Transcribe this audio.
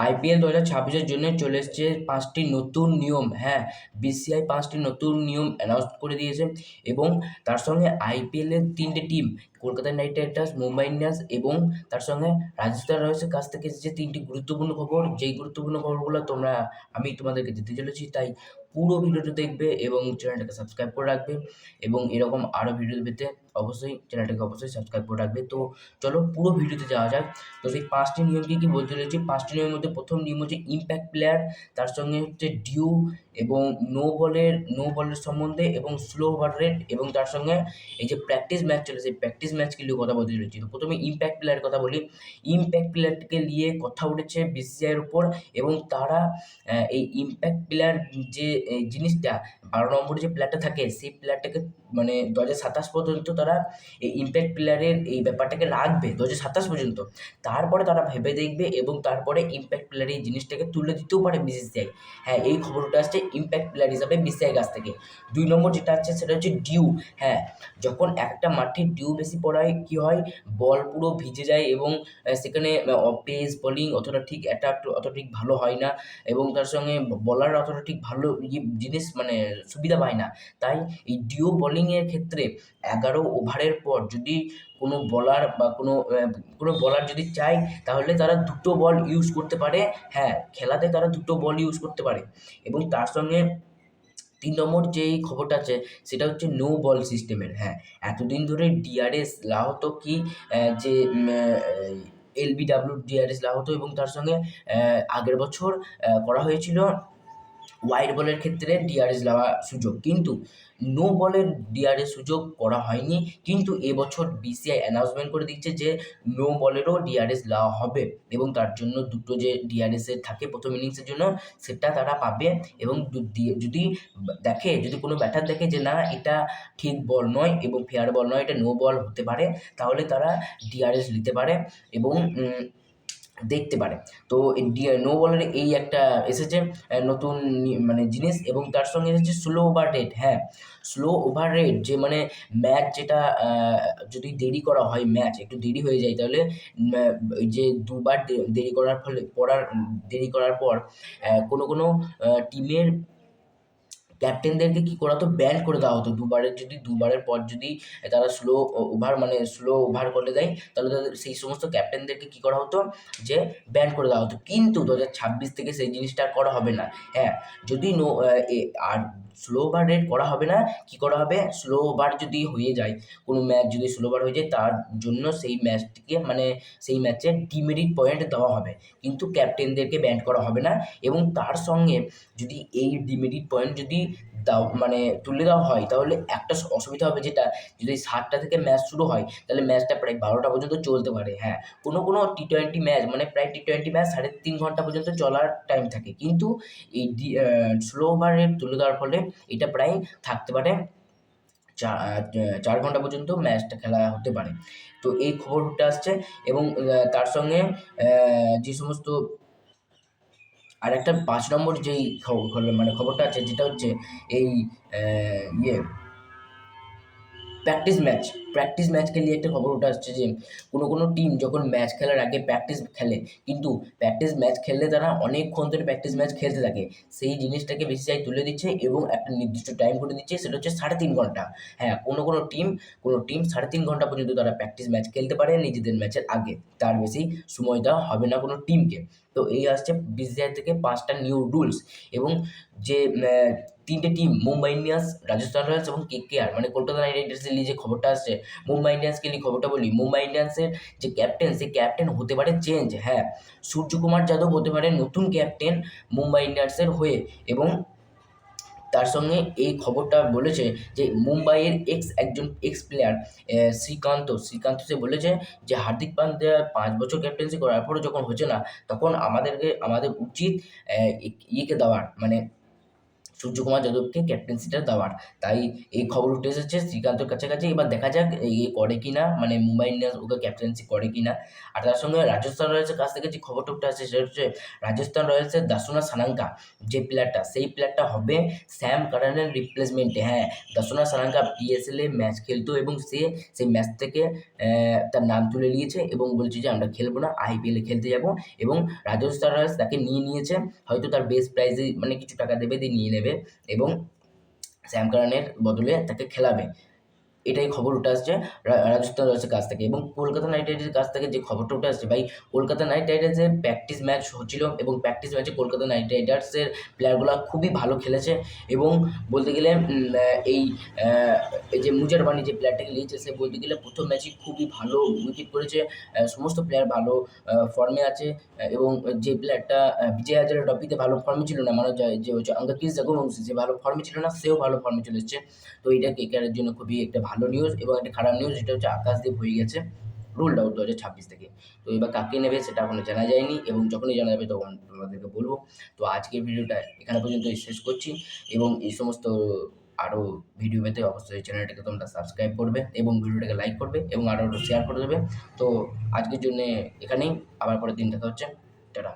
IPL 2026-এর জন্য চলে এসছে 5টি নতুন নিয়ম। হ্যাঁ, বিসিআই 5টি নতুন নিয়ম অ্যানাউন্স করে দিয়েছে এবং তার সঙ্গে আইপিএলের 3টে team Kolkata night Riders, Mumbai Indians এবং তার সঙ্গে রাজস্থান রয়্যালসের কাছ থেকে এসেছে 3টি গুরুত্বপূর্ণ খবর। যেই গুরুত্বপূর্ণ খবরগুলো আমি তোমাদেরকে দিতে চলেছি, তাই পুরো ভিডিওটা দেখবে এবং চ্যানেলটাকে সাবস্ক্রাইব করে রাখবে এবং এরকম আরও ভিডিও পেতে চ্যানেলটাকে অবশ্যই সাবস্ক্রাইব করে রাখবে। তো চলো পুরো ভিডিওতে যাওয়া যাক। তো সেই 5টি নিয়মকে কি বলতে চলেছি, 5টি নিয়মের মধ্যে প্রথম নিয়ম হচ্ছে ইম্প্যাক্ট প্লেয়ার, তার সঙ্গে হচ্ছে ডিউ এবং নো বলের সম্বন্ধে এবং স্লো ওভার রেট এবং তার সঙ্গে এই যে প্র্যাকটিস ম্যাচ চলে সেই প্র্যাকটিস ম্যাচকে নিয়ে কথা বলতে চলেছি। তো প্রথমে ইম্প্যাক্ট প্লেয়ারের কথা বলি। ইম্প্যাক্ট প্লেয়ারকে নিয়ে কথা উঠেছে বিসিসিআইয়ের উপর এবং তারা এই ইম্প্যাক্ট প্লেয়ার যে এই জিনিসটা 12 নম্বরে যে প্লেয়ারটা থাকে সেই প্লেয়ারটাকে মানে 2027 পর্যন্ত তারা এই ইম্প্যাক্ট প্লেয়ারের এই ব্যাপারটাকে রাখবে 2027 পর্যন্ত। তারপরে তারা ভেবে দেখবে এবং তারপরে ইম্প্যাক্ট প্লেয়ার এই জিনিসটাকে তুলে দিতেও পারে বিসিসিআই। হ্যাঁ, এই খবরটা আসছে ইম্প্যাক্ট প্লেয়ার হিসাবে বিসিসিআই কাছ থেকে। 2 নম্বর যেটা আছে সেটা হচ্ছে ডিউ। হ্যাঁ, যখন একটা মাঠে ডিউ বেশি পড়ায় কী হয়, বল পুরো ভিজে যায় এবং সেখানে পেস বোলিং অতটা ঠিক ভালো হয় না এবং তার সঙ্গে বলার অতটা ঠিক ভালো জিনিস মানে সুবিধা পায় না। তাই এই ডিউ বোলিংয়ের ক্ষেত্রে 11 ওভারের পর যদি কোনো বলার বা কোনো বলার যদি চায় তাহলে তারা 2টো বল ইউজ করতে পারে। হ্যাঁ, খেলাতে তারা 2টো বল ইউজ করতে পারে এবং তার সঙ্গে 3 নম্বর যেই খবরটা আছে সেটা হচ্ছে নো বল সিস্টেমের। হ্যাঁ, এতদিন ধরে ডিআরএস দেওয়া হতো কি যে এলবিডব্লিউ ডিআরএস দেওয়া হতো এবং তার সঙ্গে আগের বছর করা হয়েছিল ওয়াইড বলের ক্ষেত্রে ডিআরএস দেওয়া সুযোগ, কিন্তু নো বলের ডিআরএস সুযোগ করা হয়নি। কিন্তু এবছর বিসিআই অ্যানাউন্সমেন্ট করে দিচ্ছে যে নো বলেরও ডিআরএস দেওয়া হবে এবং তার জন্য 2টো যে ডিআরএসের থাকে প্রথম ইনিংসের জন্য সেটা তারা পাবে এবং যদি কোনো ব্যাটার দেখে যে না এটা ঠিক বল নয় এবং ফেয়ার বল নয়, এটা নো বল হতে পারে, তাহলে তারা ডিআরএস নিতে পারে এবং দেখতে পারে। তো নো বলের এই একটা এসেছে নতুন মানে জিনিস এবং তার সঙ্গে এসেছে স্লো ওভার রেট। হ্যাঁ, স্লো ওভার রেট যে মানে ম্যাচ যেটা যদি দেরি করা হয়, ম্যাচ একটু দেরি হয়ে যায় তাহলে ওই যে দুবার দেরি করার পর কোনো টিমের ক্যাপ্টেনদেরকে কী করা হতো, ব্যান করে দেওয়া হতো। দুবারের পর যদি তারা স্লো ওভার করে দেয় তাহলে তাদের সেই সমস্ত ক্যাপ্টেনদেরকে কী করা হতো যে ব্যান করে দেওয়া হতো। কিন্তু 2026 থেকে সেই জিনিসটা আর করা হবে না। হ্যাঁ, যদি আর স্লো ওভার রেট করা হবে না, কী করা হবে, স্লো ওভার যদি হয়ে যায়, কোনো ম্যাচ যদি স্লো ওভার হয়ে যায় তার জন্য সেই ম্যাচটিকে মানে সেই ম্যাচের ডিমেরিট পয়েন্ট দেওয়া হবে, কিন্তু ক্যাপ্টেনদেরকে ব্যান করা হবে না। এবং তার সঙ্গে যদি এই ডিমেরিট পয়েন্ট যদি তুলে দেওয়া হয় তাহলে একটা অসুবিধা হবে, যেটা যদি 7টা থেকে ম্যাচ শুরু হয় তাহলে ম্যাচটা প্রায় 12টা পর্যন্ত চলতে পারে। হ্যাঁ, কোনো টি-20 ম্যাচ মানে প্রায় টি-20 ম্যাচ 3.5 ঘন্টা পর্যন্ত চলার টাইম থাকে, কিন্তু এই স্লো ওভার রেট তুলে দেওয়ার ফলে এটা প্রায় থাকতে পারে 4 ঘন্টা পর্যন্ত ম্যাচটা খেলা হতে পারে। তো এই খবরটা আসছে এবং তার সঙ্গে যে সমস্ত আরেকটা 5 নম্বর যেই খবরটা আছে যেটা হচ্ছে এই ইয়ে প্র্যাকটিস ম্যাচকে নিয়ে একটা খবর উঠে আসছে যে কোনো টিম যখন ম্যাচ খেলার আগে প্র্যাকটিস খেলে, কিন্তু প্র্যাকটিস ম্যাচ খেললে তারা অনেকক্ষণ ধরে প্র্যাকটিস ম্যাচ খেলতে থাকে, সেই জিনিসটাকে বিসিসিআই তুলে দিচ্ছে এবং একটা নির্দিষ্ট টাইম করে দিচ্ছে, সেটা হচ্ছে 3.5 ঘন্টা। হ্যাঁ, কোনো টিম 3.5 ঘন্টা পর্যন্ত তারা প্র্যাকটিস ম্যাচ খেলতে পারে নিজেদের ম্যাচের আগে, তার বেশি সময় দেওয়া হবে না কোনো টিমকে। তো এই আসছে বিসিসিআই থেকে 5টা নিউ রুলস এবং যে 3টে team Mumbai Indians, Rajasthan Royals এবং কেকেআর মানে কলকাতা নাইট রাইডার্সের নিয়ে যে খবরটা আসছে, মুম্বাই ইন্ডিয়ান্সকে নিয়ে খবরটা বলি। মুম্বাই ইন্ডিয়ান্সের যে ক্যাপ্টেন, সেই ক্যাপ্টেন হতে পারে চেঞ্জ। হ্যাঁ, সূর্যকুমার যাদব হতে পারে নতুন ক্যাপ্টেন মুম্বাই ইন্ডিয়ান্সের হয়ে এবং তার সঙ্গে এই খবরটা বলেছে যে মুম্বাইয়ের একজন এক্স প্লেয়ার শ্রীকান্ত সে বলেছে যে হার্দিক পান্ডিয়া 5 বছর ক্যাপ্টেন্সি করার পরে যখন হচ্ছে না, তখন আমাদের উচিত ইয়েকে দেওয়ার মানে সূর্যকুমার যাদবকে ক্যাপ্টেন্সিটা দেওয়ার। তাই এই খবর উঠে এসেছে শ্রীকান্তের কাছাকাছি। এবার দেখা যাক করে কিনা, মানে মুম্বাই ইন্ডিয়ান্স ওকে ক্যাপ্টেন্সি করে কিনা। আর তার সঙ্গে রাজস্থান রয়্যালসের কাছ থেকে যে খবরটা উঠে আসছে সেটা হচ্ছে রাজস্থান রয়্যালসের দাসুনা সানাঙ্কা যে প্লেয়ারটা, সেই প্লেয়ারটা হবে স্যাম কারানের রিপ্লেসমেন্টে। হ্যাঁ, দাসুনা সানাঙ্কা পিএসএল এ ম্যাচ খেলতো এবং সে সেই ম্যাচ থেকে তার নাম তুলে নিয়েছে এবং বলছে যে আমরা খেলবো না, আইপিএলে খেলতে যাব। এবং রাজস্থান রয়্যালস তাকে নিয়ে নিয়েছে, হয়তো তার বেস্ট প্রাইজে মানে কিছু টাকা দেবে, দিয়ে নিয়ে নেবে এবং স্যাম কারানের বদলে তাকে খেলাবে। এটাই খবর উঠে আসছে রাজস্থান রয়্যালসের কাছ থেকে। এবং কলকাতা নাইট রাইডার্সের কাছ থেকে যে খবরটা উঠে আসছে, ভাই কলকাতা নাইট রাইডার্সের প্র্যাকটিস ম্যাচ হচ্ছিল এবং প্র্যাকটিস ম্যাচে কলকাতা নাইট রাইডার্সের প্লেয়ারগুলো খুবই ভালো খেলেছে। এবং বলতে গেলে এই এই যে মুজারবানি যে প্লেয়ারটাকে নিয়েছে, সে বলতে গেলে প্রথম ম্যাচই খুবই ভালো উইকেট করেছে। সমস্ত প্লেয়ার ভালো ফর্মে আছে। এবং যে প্লেয়ারটা বিজয় হাজারে ট্রফিতে ভালো ফর্মে ছিল না, মানে যে হচ্ছে আঙ্গাকিস রঘুবংশী, যে ভালো ফর্মে ছিল না, সেও ভালো ফর্মে চলে এসেছে। তো এটা কেকেআরের জন্য খুবই একটা ভালো নিউজ। এবং একটা খারাপ নিউজ, যেটা হচ্ছে আকাশদীপ হয়ে গেছে রুলড আউট 2026 থেকে। তো এবার কাকে নেবে সেটা এখনো জানা যায়নি, এবং যখনই জানা যাবে তখন তোমাদেরকে বলবো। তো আজকের ভিডিওটা এখানে পর্যন্তই শেষ করছি, এবং এই সমস্ত আরও ভিডিও পেতে অবশ্যই চ্যানেলটাকে তোমরা সাবস্ক্রাইব করবে এবং ভিডিওটাকে লাইক করবে এবং আরও শেয়ার করে দেবে। তো আজকের জন্যে এখানেই, আবার পরের দিন দেখা হচ্ছে। টাটা।